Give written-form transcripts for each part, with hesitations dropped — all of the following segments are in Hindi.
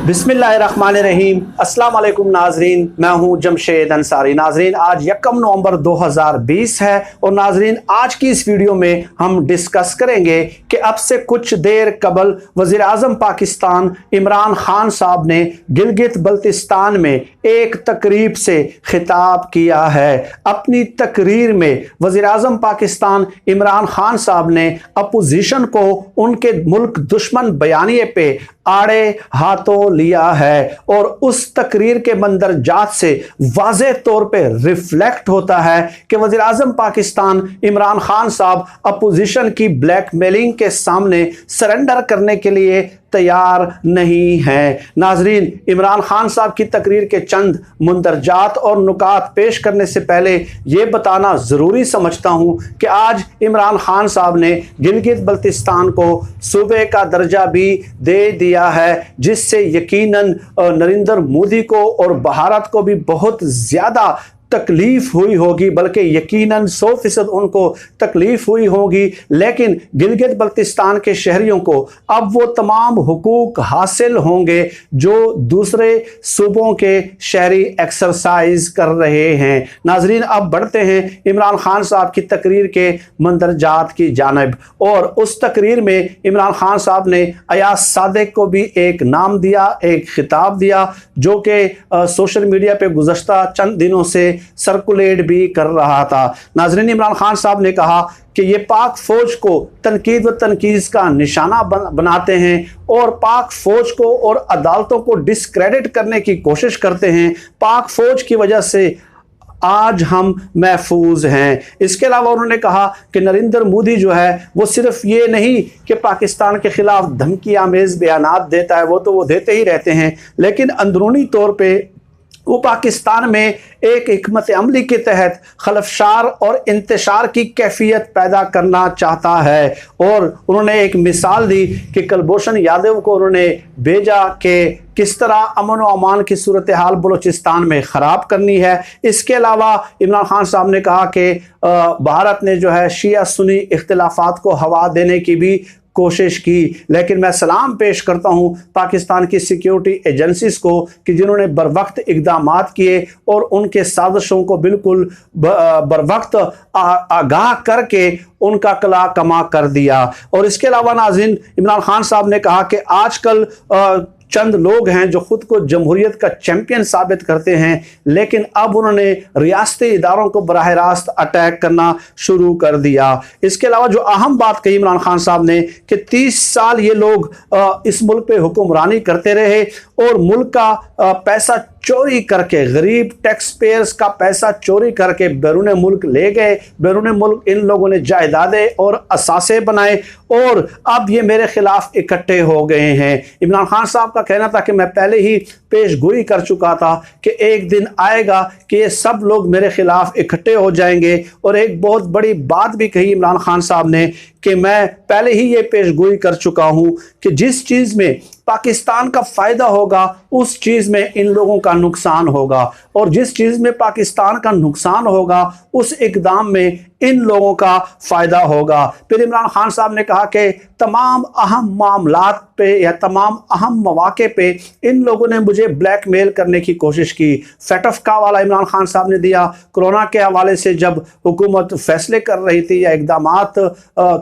बिस्मिल्लाहिर्रहमानिर्रहीम। अस्सलाम वालेकुम नाजरीन, मैं हूं जमशेद अंसारी। नाजरीन, आज 1 नवंबर 2020 है और नाजरीन आज की इस वीडियो में हम डिस्कस करेंगे कि अब से कुछ देर कबल वज़ीर आज़म पाकिस्तान इमरान खान साहब ने गिलगित बल्तिस्तान में एक तकरीब से खिताब किया है। अपनी तकरीर में वज़ीर आज़म पाकिस्तान इमरान खान साहब ने अपोजिशन को उनके मुल्क दुश्मन बयानिए पे आड़े हाथों लिया है और उस तकरीर के मंदरजात से वाज़ेह तौर पे रिफ्लेक्ट होता है कि वज़ीर आज़म पाकिस्तान इमरान खान साहब अपोजिशन की ब्लैकमेलिंग के सामने सरेंडर करने के लिए तैयार नहीं है। नाजरीन, इमरान खान साहब की तकरीर के चंद मुंदरजात और नुकात पेश करने से पहले यह बताना ज़रूरी समझता हूँ कि आज इमरान खान साहब ने गिलगित बल्तिस्तान को सूबे का दर्जा भी दे दिया है, जिससे यकीनन नरेंद्र मोदी को और भारत को भी बहुत ज़्यादा तकलीफ हुई होगी, बल्कि यकीनन 100% उनको तकलीफ हुई होगी। लेकिन गिलगित बल्तिस्तान के शहरियों को अब वो तमाम हुकूक हासिल होंगे जो दूसरे सूबों के शहरी एक्सरसाइज कर रहे हैं। नाजरीन, अब बढ़ते हैं इमरान खान साहब की तकरीर के मंदरजात की जानिब। और उस तकरीर में इमरान खान साहब ने अयाज सादिक को भी एक नाम दिया, एक खिताब दिया, जो कि सोशल मीडिया पे गुज़श्ता चंद दिनों से सर्कुलेट भी कर रहा था। नाजरीन, इमरान खान साहब ने कहा कि ये पाक फौज को तनकीद व तनकीज का निशाना बनाते हैं और पाक फौज को और अदालतों को डिस्क्रेडिट करने की कोशिश करते हैं। पाक फौज की वजह से आज हम महफूज हैं। इसके अलावा उन्होंने कहा कि नरेंद्र मोदी जो है वो सिर्फ ये नहीं कि पाकिस्तान के खिलाफ धमकी आमेज बयानात देता है, वो तो वो देते ही रहते हैं, लेकिन अंदरूनी तौर पे वो पाकिस्तान में एक हिकमत अमली के तहत खलफशार और इंतशार की कैफियत पैदा करना चाहता है। और उन्होंने एक मिसाल दी कि कुलभूषण यादव को उन्होंने भेजा कि किस तरह अमन व अमान की सूरत हाल बलूचिस्तान में ख़राब करनी है। इसके अलावा इमरान खान साहब ने कहा कि भारत ने जो है शिया सुन्नी इख्तिलाफात को हवा देने की भी कोशिश की, लेकिन मैं सलाम पेश करता हूं पाकिस्तान की सिक्योरिटी एजेंसीज को कि जिन्होंने बरवक्त इक़दामात किए और उनके साजिशों को बिल्कुल बरवक्त आगाह करके उनका कला कमा कर दिया। और इसके अलावा नाज़रीन, इमरान खान साहब ने कहा कि आजकल चंद लोग हैं जो खुद को जमहूरियत का चैंपियन साबित करते हैं, लेकिन अब उन्होंने रियासती इदारों को बराह रास्त अटैक करना शुरू कर दिया। इसके अलावा जो अहम बात कही इमरान खान साहब ने कि 30 साल ये लोग इस मुल्क पे हुक्मरानी करते रहे और मुल्क का पैसा चोरी करके, गरीब टैक्स पेयर्स का पैसा चोरी करके बैरून मुल्क ले गए। बैरून मुल्क इन लोगों ने जायदादें और असासे बनाए और अब ये मेरे खिलाफ इकट्ठे हो गए हैं। इमरान खान साहब का कहना था कि मैं पहले ही पेशगोई कर चुका था कि एक दिन आएगा कि ये सब लोग मेरे खिलाफ इकट्ठे हो जाएंगे। और एक बहुत बड़ी बात भी कही इमरान खान साहब ने कि मैं पहले ही ये पेशगोई कर चुका हूँ कि जिस चीज़ में पाकिस्तान का फ़ायदा होगा उस चीज़ में इन लोगों का नुकसान होगा, और जिस चीज़ में पाकिस्तान का नुकसान होगा उस इक़दाम में इन लोगों का फ़ायदा होगा। फिर इमरान खान साहब ने कहा कि तमाम अहम मामलात पे या तमाम अहम मौके पे इन लोगों ने मुझे ब्लैकमेल करने की कोशिश की। फैटफ वाला इमरान खान साहब ने दिया। कोरोना के हवाले से जब हुकूमत फैसले कर रही थी या इक़दामात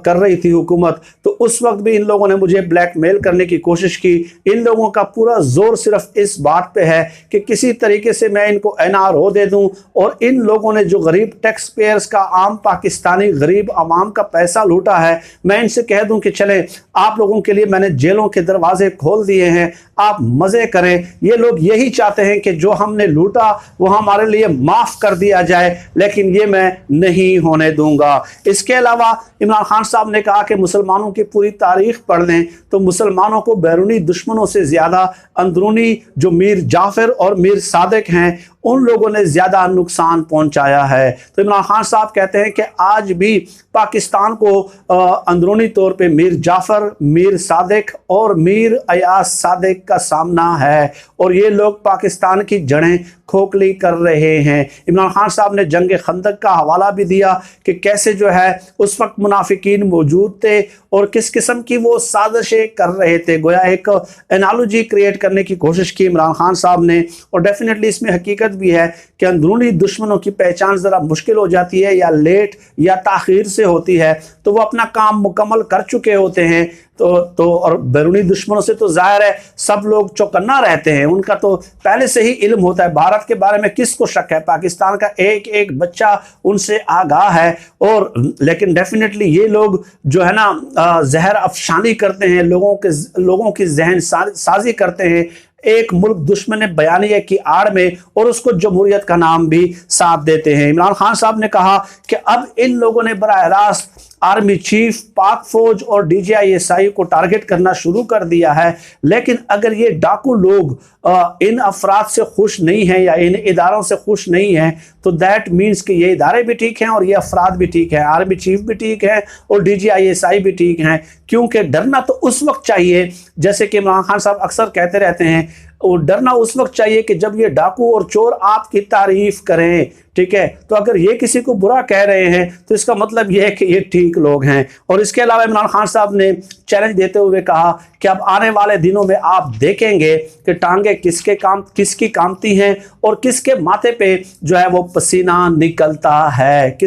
कर रही थी हुकूमत, तो उस वक्त भी इन लोगों ने मुझे ब्लैकमेल करने की कोशिश की। इन लोगों का पूरा जोर सिर्फ इस बात पे है कि किसी तरीके से मैं इनको NRO दे दूं, और इन लोगों ने जो गरीब टैक्स पेयर्स का, आम पाकिस्तानी गरीब आवाम का पैसा लूटा है, मैं इनसे कह दूं कि चलें आप लोगों के लिए मैंने जेलों के दरवाजे खोल दिए हैं, आप मज़े करें। ये लोग यही चाहते हैं कि जो हमने लूटा वो हमारे लिए माफ़ कर दिया जाए, लेकिन ये मैं नहीं होने दूंगा। इसके अलावा इमरान खान साहब ने कहा कि मुसलमानों की पूरी तारीख पढ़ लें तो मुसलमानों को बैरूनी दुश्मनों से ज़्यादा अंदरूनी जो मीर जाफ़र और मीर सादिक हैं उन लोगों ने ज़्यादा नुकसान पहुंचाया है। तो इमरान खान साहब कहते हैं कि आज भी पाकिस्तान को अंदरूनी तौर पे मीर जाफ़र, मीर सादिक और मीर अयाज सादिक का सामना है, और ये लोग पाकिस्तान की जड़ें खोखली कर रहे हैं। इमरान खान साहब ने जंग खंदक का हवाला भी दिया कि कैसे जो है उस वक्त मुनाफिकीन मौजूद थे और किस किस्म की वो साजिशें कर रहे थे। गोया एक एनालॉजी क्रिएट करने की कोशिश की इमरान खान साहब ने, और डेफिनेटली इसमें हकीकत भी है कि अंदरूनी दुश्मनों की पहचान ज़रा मुश्किल हो जाती है, या लेट या ताख़ीर से होती है, तो वो अपना काम मुकम्मल कर चुके होते हैं। तो और बैरूनी दुश्मनों से तो जाहिर है सब लोग चौकन्ना रहते हैं, उनका तो पहले से ही इल्म होता है। भारत के बारे में किसको शक है, पाकिस्तान का एक एक बच्चा उनसे आगाह है। और लेकिन डेफिनेटली ये लोग जो है ना जहर अफशानी करते हैं, लोगों की जहन साजी करते हैं एक मुल्क दुश्मन बयानिया की आड़ में, और उसको जमहूरियत का नाम भी साथ देते हैं। इमरान खान साहब ने कहा कि अब इन लोगों ने बराह रास्त आर्मी चीफ, पाक फौज और DGISI को टारगेट करना शुरू कर दिया है। लेकिन अगर ये डाकू लोग इन अफराद से खुश नहीं हैं या इन इदारों से खुश नहीं हैं, तो दैट मीन्स कि ये इदारे भी ठीक हैं और ये अफराद भी ठीक हैं, आर्मी चीफ भी ठीक है और DGISI भी ठीक हैं। क्योंकि डरना तो उस वक्त चाहिए, जैसे कि इमरान खान साहब अक्सर कहते रहते हैं, और डरना उस वक्त चाहिए कि जब ये डाकू और चोर आपकी तारीफ करें। ठीक है, तो अगर ये किसी को बुरा कह रहे हैं तो इसका मतलब ये है कि ये ठीक लोग हैं। और इसके अलावा इमरान खान साहब ने चैलेंज देते हुए कहा कि अब आने वाले दिनों में आप देखेंगे कि टांगे किसकी कामती हैं और किसके माथे पे जो है वो पसीना निकलता है,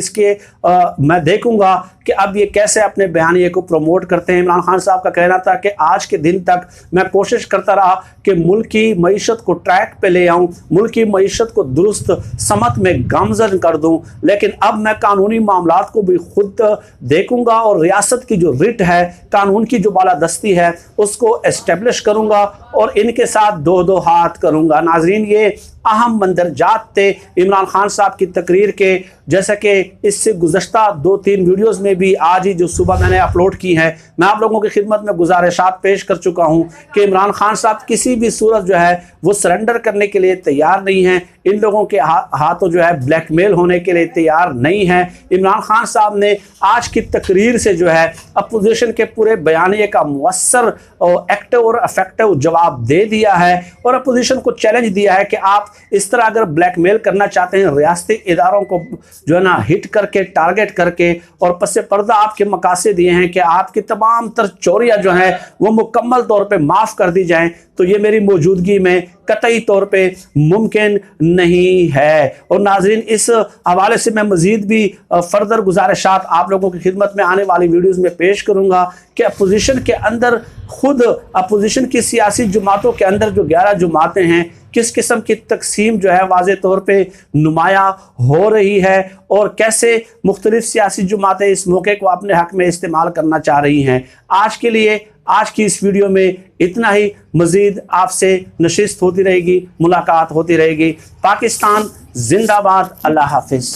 मैं देखूंगा कि अब ये कैसे अपने बयानिए को प्रमोट करते हैं। इमरान खान साहब का कहना था कि आज के दिन तक मैं कोशिश करता रहा कि मुल्क की मईशत को ट्रैक पे ले आऊं, मुल्क की मईशत को दुरुस्त समत में गामजन कर दूं, लेकिन अब मैं कानूनी मामलात को भी खुद देखूंगा और रियासत की जो रिट है, कानून की जो बालादस्ती है, उसको एस्टेब्लिश करूंगा और इनके साथ दो दो हाथ करूंगा। नाजरीन, ये अहम मंदरजात थे इमरान खान साहब की तकरीर के, जैसा कि इससे गुज़श्ता 2-3 वीडियोस में भी आज ही जो सुबह मैंने अपलोड की हैं, मैं आप लोगों की खिदमत में गुजारिशात पेश कर चुका हूं कि इमरान खान साहब किसी भी सूरत जो है वो सरेंडर करने के लिए तैयार नहीं हैं। इन लोगों के हाथों जो है ब्लैकमेल होने के लिए तैयार नहीं है। इमरान खान साहब ने आज की तकरीर से जो है अपोजिशन के पूरे बयानिए का मुअस्सर और एक्टिव और इफेक्टिव जवाब दे दिया है और अपोजिशन को चैलेंज दिया है कि आप इस तरह अगर ब्लैकमेल करना चाहते हैं, रियासती इदारों को जो है ना हिट करके, टारगेट करके, और पस्से पर्दा आपके मकासद दिए हैं कि आपकी तमाम तर चोरियां जो हैं वो मुकम्मल तौर पे माफ़ कर दी जाएं, तो ये मेरी मौजूदगी में कतई तौर पे मुमकिन नहीं है। और नाजरीन, इस हवाले से मैं मजीद भी फर्दर गुजारिशात आप लोगों की खिदमत में आने वाली वीडियोस में पेश करूंगा कि अपोजिशन के अंदर, खुद अपोजिशन की सियासी जमातों के अंदर जो 11 जमातें हैं, किस किस्म की तकसीम जो है वाज़े तौर पे नुमाया हो रही है और कैसे मुख्तलिफ सियासी जमातें इस मौके को अपने हक में इस्तेमाल करना चाह रही हैं। आज के लिए आज की इस वीडियो में इतना ही। मज़ीद आपसे नशिस्त होती रहेगी, मुलाकात होती रहेगी। पाकिस्तान जिंदाबाद। अल्लाह हाफिज़।